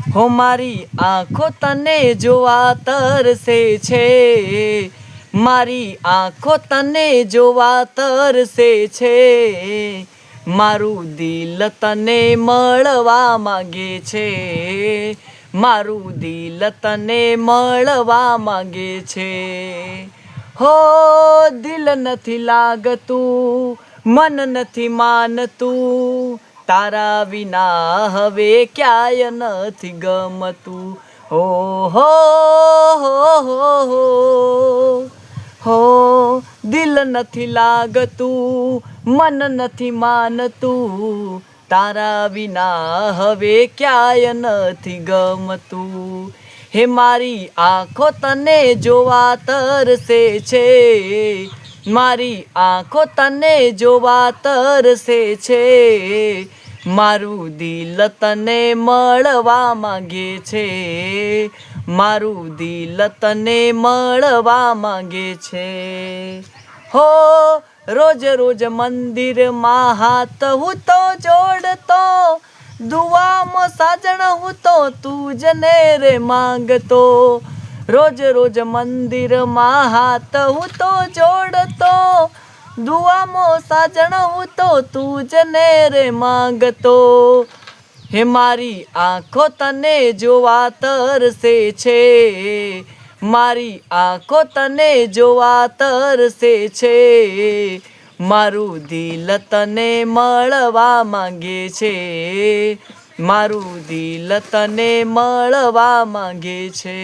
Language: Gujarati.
હો મારી આંખો તને જોવા તરસે છે, મારી આંખો તને જોવા તરસે છે, મારું દિલ તને મળવા માંગે છે, મારું દિલ તને મળવા માંગે છે. હો દિલ નથી લાગતું, મન નથી માનતું, તારા વિના હવે ક્યાંય નથી ગમતું. હો હો હો હો હો હો દિલ નથી લાગતું, મન નથી માનતું, તારા વિના હવે ક્યાંય નથી ગમતું. હે મારી આંખો તને જોવા તરસે છે, મારી આંખો તને જોવા તરસે છે, મારું દિલ તને મળવા માંગે છે, મારું દિલ તને મળવા માંગે છે. હો રોજ રોજ મંદિરમાં હાથ હું તો જોડતો, દુઆમાં સાજણ હું તો તુજને રે માંગતો. રોજ રોજ મંદિરમાં હાથ હું તો જોડતો, દુઆમાં સાજણ હું તો તુજને રે માંગતો. હે મારી આંખો તને જોવા તરસે છે, મારી આંખો તને જોવા તરસે છે, મારું દિલ તને મળવા માંગે છે, મારું દિલ તને મળવા માંગે છે.